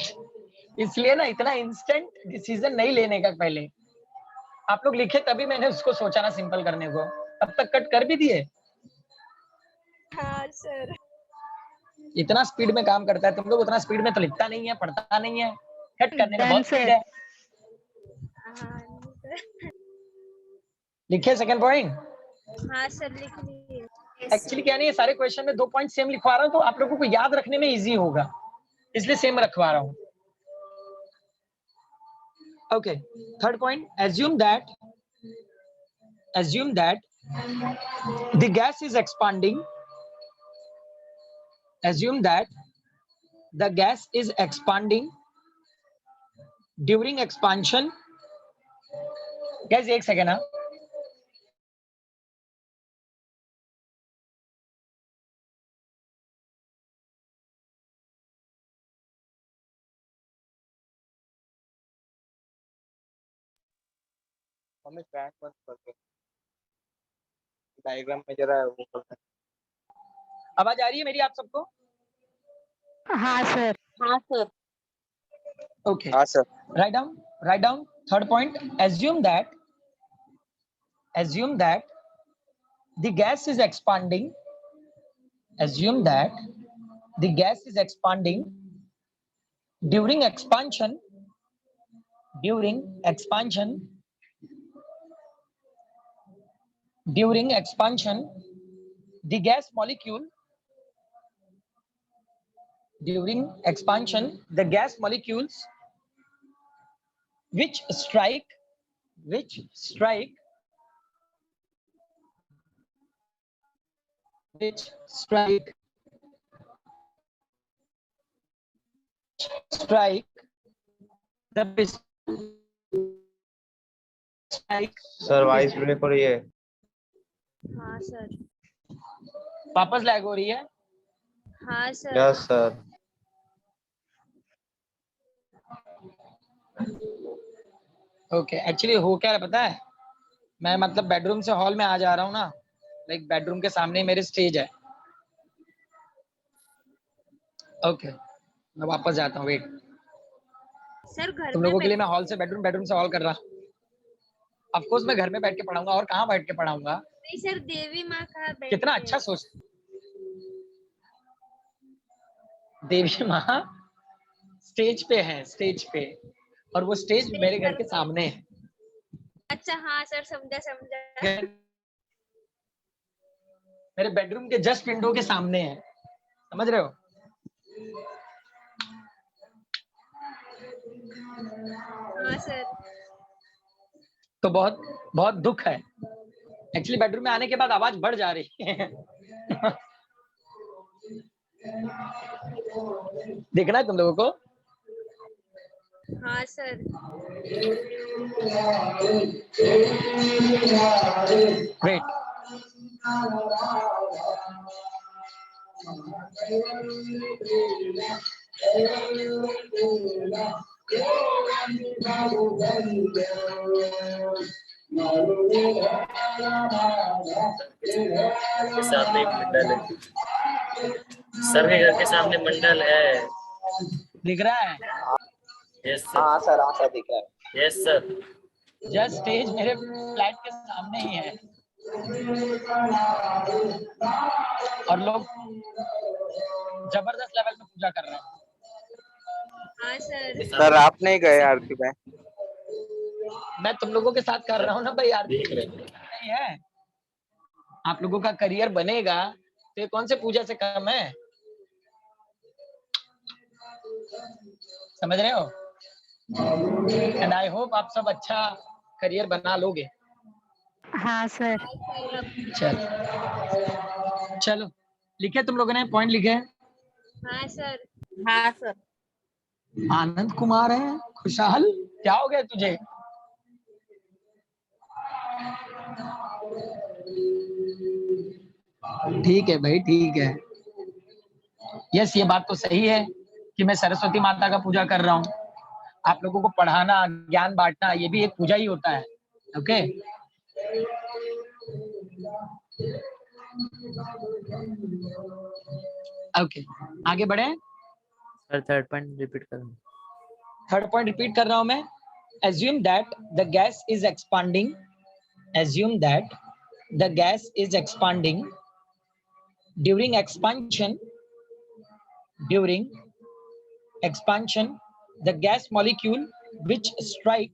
इसलिए ना इतना इंस्टेंट डिसीजन नहीं लेने का, पहले आप लोग लिखे तभी मैंने उसको सोचा ना सिंपल करने को, तब तक कट कर भी दिए। हाँ सर। इतना स्पीड में काम करता है तुम लोग, उतना स्पीड में तो लिखता नहीं है, पढ़ता नहीं है, कट करने में डन बहुत स्पीड सर। है। हाँ सर। लिखे सेकंड पॉइंट। हाँ सर लिख लिए। एक्चुअली क्या नहीं है, सारे क्वेश्चन में 2 पॉइंट सेम लिखवा रहा हूँ तो आप लोगों को याद रखने में इजी होगा, इसलिए सेम रखवा रहा हूँ। Okay, third point, assume that the gas is expanding. Assume that the gas is expanding during expansion. Guys, एक सेकेंड हाँ। हमें फैन बंद करके डायग्राम में जरा वो करते आवाज आ रही है मेरी आप सबको? हाँ सर। हाँ सर। Okay. हैं। हाँ sir. Write down third point. Assume that the gas is expanding. Assume that the gas is expanding during expansion. During expansion, the gas molecule. During expansion, the gas molecules which strike the strike sir voice break हो रही है। हाँ sir. वापस lag हो रही है। हाँ sir. Yes sir. Okay, actually हो क्या है पता है, मैं मतलब बेडरूम से हॉल में आ जा रहा हूँ ना, लाइक बेडरूम के सामने ही मेरे स्टेज है। ओके, मैं वापस जाता हूँ, वेट। सर घर तुम में लोगों के लिए मैं बैठ- हॉल से बेडरूम, बेडरूम से हॉल कर रहा। ऑफ कोर्स मैं घर में बैठ के पढ़ाऊंगा, और कहाँ बैठ के पढ़ाऊंगा। नहीं सर, देवी माँ का बैठ कितना के- अच्छा सोच। देवी माँ स्टेज पे है, स्टेज पे, और वो स्टेज मेरे घर के सामने है। अच्छा हाँ सर, समझा समझा। मेरे बेडरूम के जस्ट विंडो के सामने है, समझ रहे हो? हाँ सर। तो बहुत बहुत दुख है। एक्चुअली बेडरूम में आने के बाद आवाज बढ़ जा रही है। देखना है तुम लोगों को। हाँ सर। वेट, के सामने एक मंडल है। सर के घर के सामने मंडल है। दिख रहा है? यस हाँ सर। सर, हाँ सर, दिख रहा है। Yes sir. जस्ट स्टेज मेरे फ्लैट के सामने ही है और लोग जबरदस्त लेवल पे पूजा कर रहे हैं। हाँ सर। सर आप नहीं गए आरती में? मैं तुम लोगों के साथ कर रहा हूँ ना भाई, आरती देख रहे हैं। नहीं है। आप लोगों का करियर बनेगा तो ये कौन से पूजा से कम है? समझ रहे हो? एंड आई होप आप सब अच्छा करियर बना लोगे। हाँ सर। चलो चलो, लिखे तुम लोगों ने पॉइंट लिखे? हाँ सर। हाँ सर। आनंद कुमार है। खुशहाल, क्या हो गया तुझे? ठीक है भाई, ठीक है। यस, ये बात तो सही है कि मैं सरस्वती माता का पूजा कर रहा हूँ। आप लोगों को पढ़ाना, ज्ञान बांटना, ये भी एक पूजा ही होता है। ओके, ओके, आगे बढ़े। सर थर्ड पॉइंट रिपीट करो। थर्ड पॉइंट रिपीट कर रहा हूं मैं। assume that the gas is expanding assume that the gas is expanding during expansion the gas molecule which strike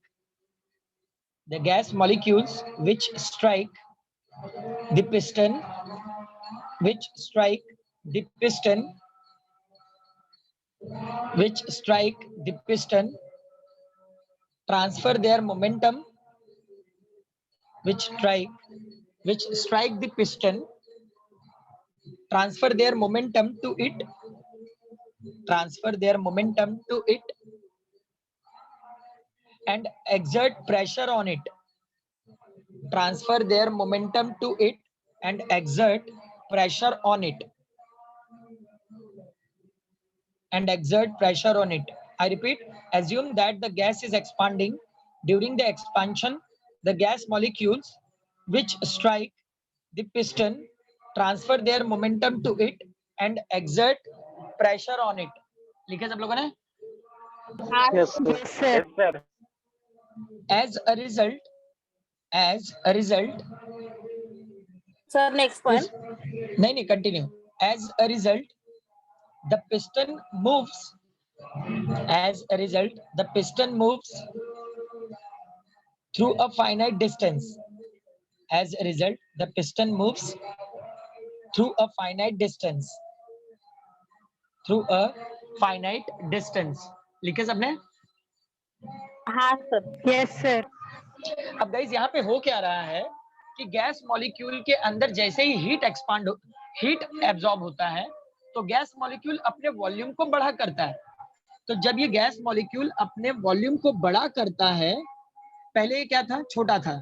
the gas molecules which strike the piston which strike the piston which strike the piston transfer their momentum which strike the piston transfer their momentum to it and exert pressure on it transfer their momentum to it and exert pressure on it I repeat, assume that the gas is expanding. During the expansion, the gas molecules which strike the piston transfer their momentum to it and exert pressure on it. लिखे सब लोगों ने? हाँ yes sir. Yes sir. Yes sir. As a result, sir next point. नहीं, continue. As a result, the piston moves. As a result, the piston moves through a finite distance. As a result, the piston moves through a finite distance. लिखे सबने? हाँ sir. Yes sir. अब guys यहाँ पे हो क्या रहा है कि गैस मॉलिक्यूल के अंदर जैसे ही हीट एब्जॉर्ब होता है तो गैस मॉलिक्यूल अपने वॉल्यूम को बड़ा करता है। तो जब ये गैस मॉलिक्यूल अपने वॉल्यूम को बड़ा करता है, पहले ये क्या था? छोटा था,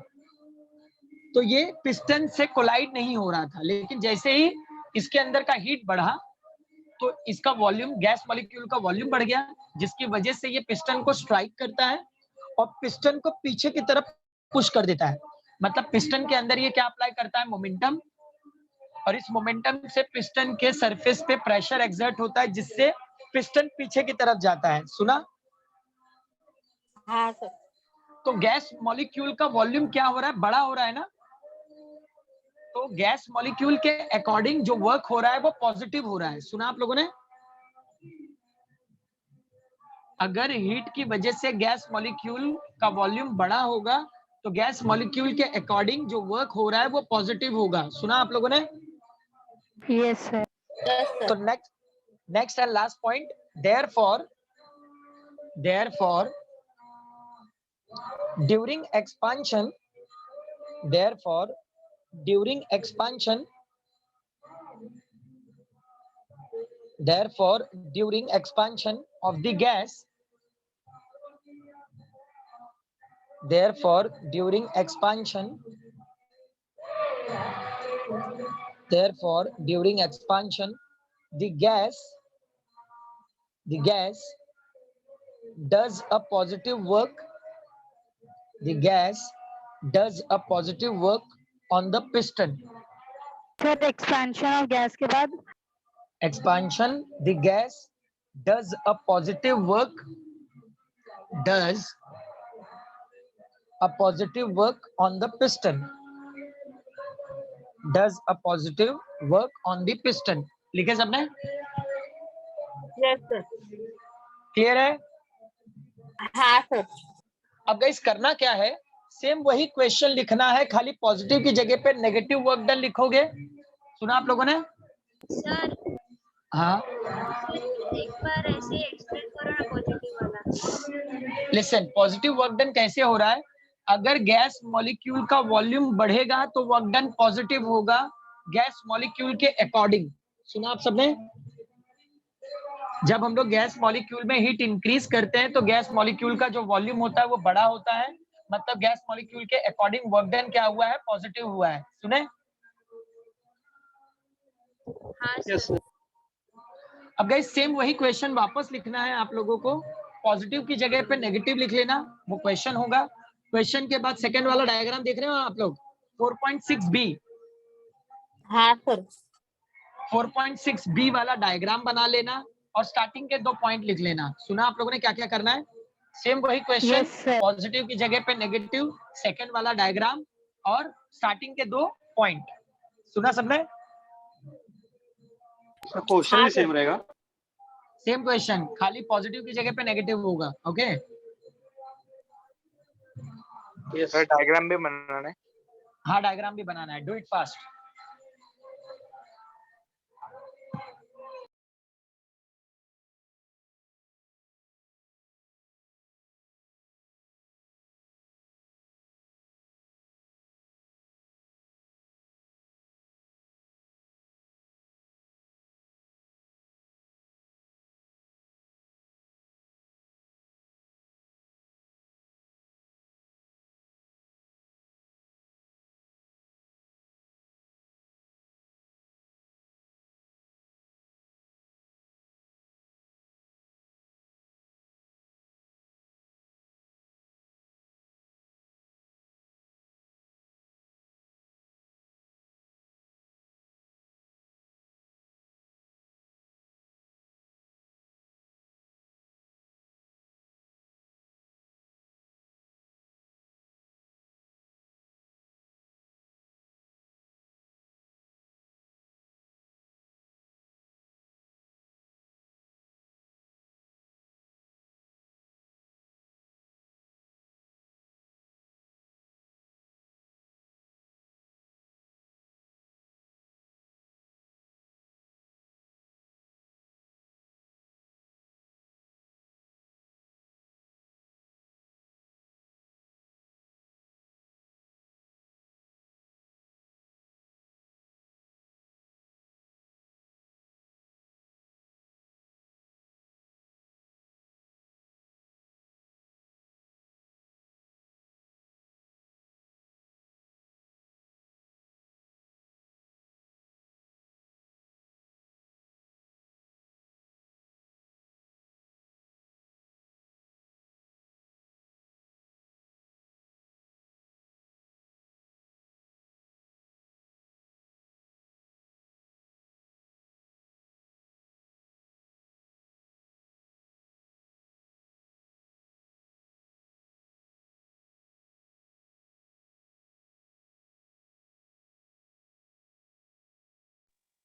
तो ये पिस्टन से कोलाइड नहीं हो रहा था। लेकिन जैसे ही इसके अंदर का हीट बढ़ा तो इसका वॉल्यूम, गैस मॉलिक्यूल का वॉल्यूम बढ़ गया, जिसकी वजह से ये पिस्टन को स्ट्राइक करता है और पिस्टन को पीछे की तरफ पुश कर देता है। मतलब पिस्टन के अंदर ये क्या अप्लाई करता है? मोमेंटम, और इस मोमेंटम से पिस्टन के सरफेस पे प्रेशर एक्सर्ट होता है, जिससे पिस्टन पीछे की तरफ जाता है। सुना? हाँ सर। तो गैस मॉलिक्यूल का वॉल्यूम क्या हो रहा है? बड़ा हो रहा है ना। तो गैस मॉलिक्यूल के अकॉर्डिंग जो वर्क हो रहा है वो पॉजिटिव हो रहा है। सुना आप लोगों ने? अगर हीट की वजह से गैस मॉलिक्यूल का वॉल्यूम बड़ा होगा तो गैस मॉलिक्यूल के अकॉर्डिंग जो वर्क हो रहा है वो पॉजिटिव होगा। सुना आप लोगों ने? Yes sir. यस तो sir. Next and last point, therefore during expansion of the gas the gas does a positive work does a positive work on the piston. Sir expansion of gas के बाद Expansion, the gas does a positive work, does a positive work on the piston, does a positive work on the piston. लिखे सबने? Yes sir. Clear है? हाँ sir. अब guys करना क्या है, सेम वही क्वेश्चन लिखना है, खाली पॉजिटिव की जगह पे नेगेटिव वर्क डन लिखोगे। सुना आप लोगों ने? सर हाँ, एक बार ऐसे एक्सप्लेन करो ना पॉजिटिव वाला। लिसन, पॉजिटिव वर्क डन कैसे हो रहा है? अगर गैस मॉलिक्यूल का वॉल्यूम बढ़ेगा तो वर्क डन पॉजिटिव होगा गैस मॉलिक्यूल के अकॉर्डिंग। सुना आप सबने? जब हम लोग गैस मॉलिक्यूल में हीट इंक्रीज करते हैं तो गैस मॉलिक्यूल का जो वॉल्यूम होता है वो बड़ा होता है, मतलब गैस मॉलिक्यूल के अकॉर्डिंग वर्क डन क्या हुआ है? पॉजिटिव हुआ है। सुने? हाँ सर। अब गाइस सेम वही क्वेश्चन वापस लिखना है आप लोगों को, पॉजिटिव की जगह पे नेगेटिव लिख लेना, वो क्वेश्चन होगा। क्वेश्चन के बाद सेकंड वाला डायग्राम देख रहे हो आप लोग, 4.6 बी। हाँ सर। 4.6 बी वाला डायग्राम बना लेना और स्टार्टिंग के 2 पॉइंट लिख लेना। सुना आप लोगों ने क्या क्या करना है? सेम वही क्वेश्चन, यस सर। पॉजिटिव की जगह पे नेगेटिव, सेकंड वाला डायग्राम और स्टार्टिंग के 2 पॉइंट। सुना सबने? क्वेश्चन भी सेम रहेगा। सेम क्वेश्चन, खाली पॉजिटिव की जगह पे नेगेटिव होगा। ओके, सर डायग्राम भी बनाना है। हाँ डायग्राम भी बनाना है, डू इट फास्ट।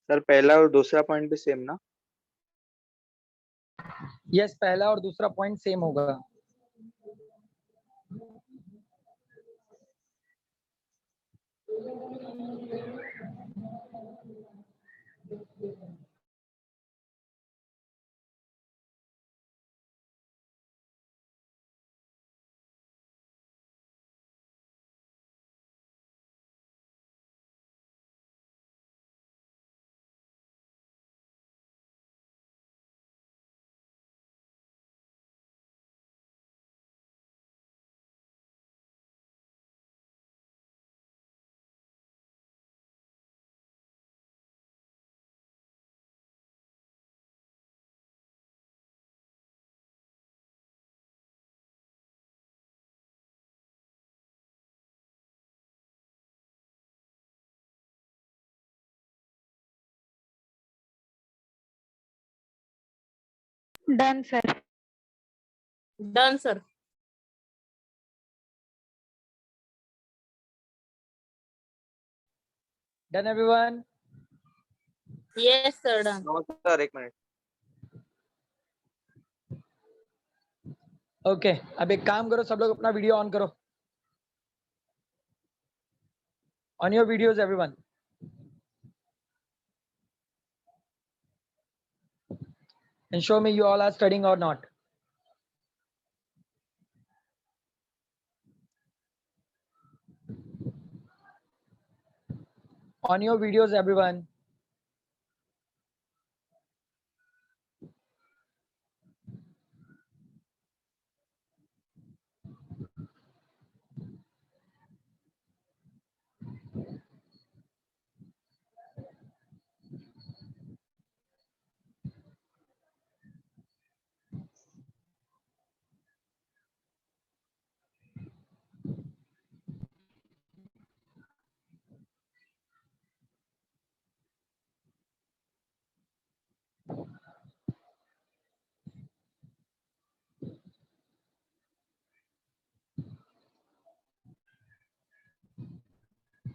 सर पहला और दूसरा पॉइंट भी सेम ना? यस, पहला और दूसरा पॉइंट सेम होगा। Done, sir. Done, sir. Done, everyone? Yes, sir. Done. No sir, एक मिनट. ओके, अब एक काम करो, सब लोग अपना वीडियो ऑन करो. On your videos everyone. And show me you all are studying or not. On your videos everyone.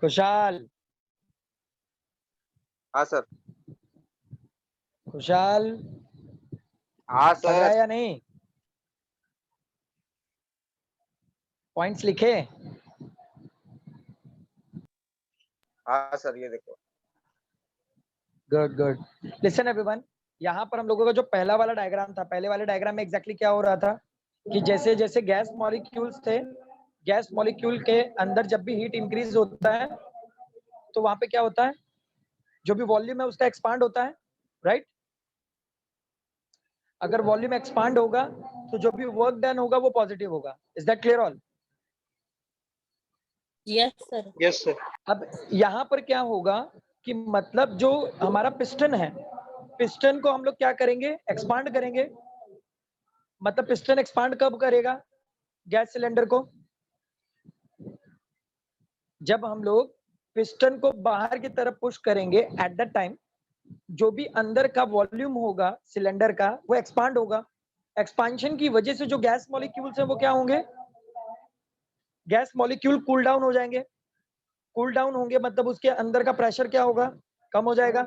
Khushal. हाँ सर. खुशाल हाँ पढ़ रहा है सर. या नहीं? पॉइंट्स लिखे? हाँ सर, ये देखो. Good good. लिसन एवरीवन, यहाँ पर हम लोगों का जो पहला वाला डायग्राम था, पहले वाले डायग्राम में एग्जैक्टली क्या हो रहा था कि जैसे जैसे गैस मॉलिक्यूल्स थे, गैस मॉलिक्यूल के अंदर जब भी हीट इंक्रीज होता है तो वहां पे क्या होता है, जो भी वॉल्यूम है उसका एक्सपांड होता है, राइट? अगर वॉल्यूम एक्सपांड होगा तो जो भी वर्क डन होगा वो पॉजिटिव होगा. Is that clear all? Yes, sir. Yes sir. अब यहाँ पर क्या होगा कि मतलब जो हमारा पिस्टन है, पिस्टन को हम लोग क्या करेंगे, एक्सपांड करेंगे. मतलब पिस्टन एक्सपांड कब करेगा गैस सिलेंडर को? जब हम लोग पिस्टन को बाहर की तरफ पुश करेंगे, एट दैट टाइम जो भी अंदर का वॉल्यूम होगा सिलेंडर का वो एक्सपांड होगा. एक्सपांशन की वजह से जो गैस मॉलिक्यूल्स हैं वो क्या होंगे, गैस मॉलिक्यूल कूल डाउन हो जाएंगे. कूल डाउन होंगे मतलब उसके अंदर का प्रेशर क्या होगा, कम हो जाएगा.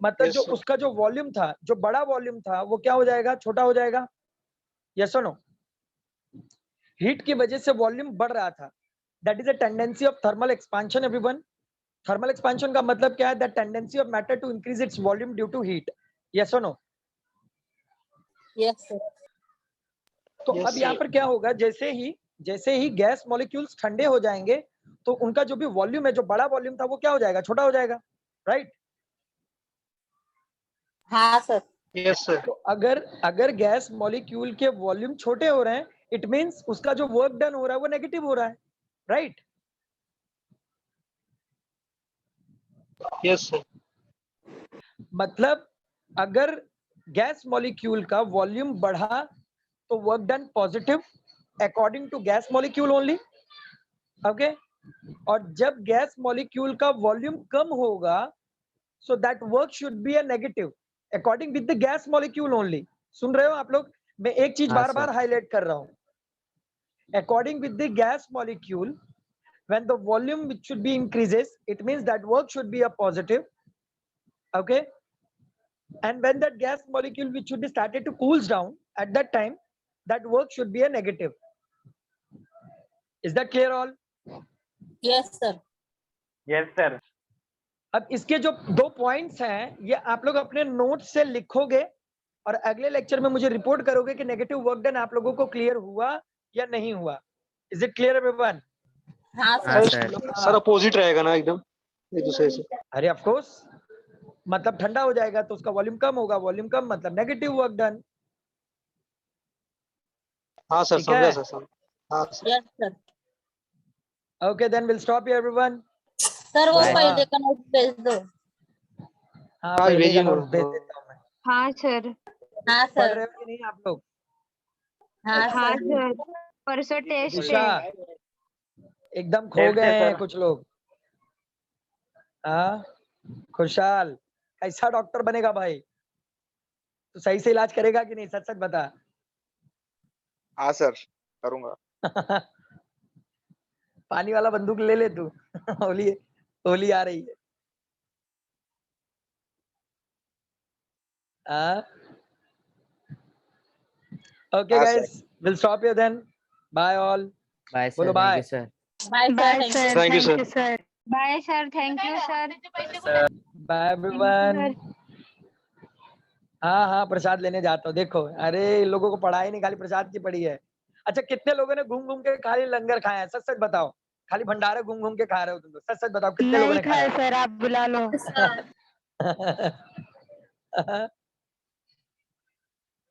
मतलब Yes, जो sir. उसका जो वॉल्यूम था, जो बड़ा वॉल्यूम था वो क्या हो जाएगा, छोटा हो जाएगा. यस और नो? हीट की वजह से वॉल्यूम बढ़ रहा था. That is a tendency of thermal expansion everyone. Thermal expansion का मतलब क्या है, the tendency of matter to increase its volume due to heat. Yes और नो? Yes, sir. तो Yes, अब यहाँ sir. पर क्या होगा, जैसे ही गैस मॉलिक्यूल्स ठंडे हो जाएंगे तो उनका जो भी वॉल्यूम है, जो बड़ा वॉल्यूम था वो क्या हो जाएगा, छोटा हो जाएगा, राइट? हाँ, sir. Yes sir. तो अगर गैस मॉलिक्यूल के वॉल्यूम छोटे हो रहे हैं, इट मींस उसका जो वर्क डन हो रहा है वो नेगेटिव हो रहा है, राइट? Yes sir. मतलब अगर गैस मॉलिक्यूल का वॉल्यूम बढ़ा तो work done positive according to gas molecule only. Okay? और जब गैस मॉलिक्यूल का वॉल्यूम कम होगा so that work should be a negative according with the gas molecule only. सुन रहे हो आप लोग? मैं एक चीज बार बार हाईलाइट कर रहा हूं. According with the gas molecule, when the volume which should be increases, it means that work should be a positive. Okay? And when that gas molecule which should be started to cools down, at that time that work should be a negative. Is that clear all? Yes, sir. Yes sir. अब इसके जो 2 points हैं ये आप लोग अपने note से लिखोगे और अगले लेक्चर में मुझे रिपोर्ट करोगे कि नेगेटिव वर्क डन आप लोगों को क्लियर हुआ या नहीं हुआ. Is it clear everyone? हाँ, हाँ sir. सर. सर अपोजिट रहेगा ना एकदम एक दूसरे से. अरे ऑफ कोर्स, मतलब ठंडा हो जाएगा तो उसका वॉल्यूम कम होगा, वॉल्यूम कम मतलब नेगेटिव वर्क डन. हाँ सर, ठीक समझा है? सर. समझ. हाँ sir. Yes, sir. Okay, then we'll stop here everyone. Sir वो Right. पहले का नोट भेज दो. हाँ, हाँ, पहले भेजिए का नोट नोट. भेज देता हूँ मैं. हाँ सर. हाँ, पढ़ sir. रहे हो कि नहीं आप लोग? हाँ, हाँ sir. सर. परसों टेस्ट दिशा, है. एकदम खो गए हैं कुछ लोग. हाँ, खुशहाल कैसा डॉक्टर बनेगा भाई? तो सही से इलाज करेगा कि नहीं, सच सच बता। हाँ सर, करूंगा। पानी वाला बंदूक ले ले तू। होली होली आ रही है। ओके हाँ, guys, will stop here then. Bye all. Bye बोलो sir, thank bye. You sir. Bye, sir. Bye, Thank you. sir. Thank you, Thank sir. you, sir. Bye, sir. Thank you, sir. Bye everyone. हाँ हाँ, प्रसाद लेने जाता हूँ। देखो, अरे इन लोगों को पढ़ाई नहीं, खाली प्रसाद की पड़ी है। अच्छा, कितने लोगों ने घूम घूम के खाली लंगर खाया है? सच सच बताओ। खाली भंडारे घूम घूम के खा रहे हो तुम लोग? सच सच बताओ, कितने लोगों नहीं ने खाया खाए सर, आप बुला लो। है?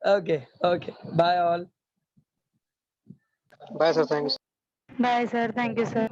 Okay okay, bye all. Bye sir, thank you. Bye, sir. Thank you, sir.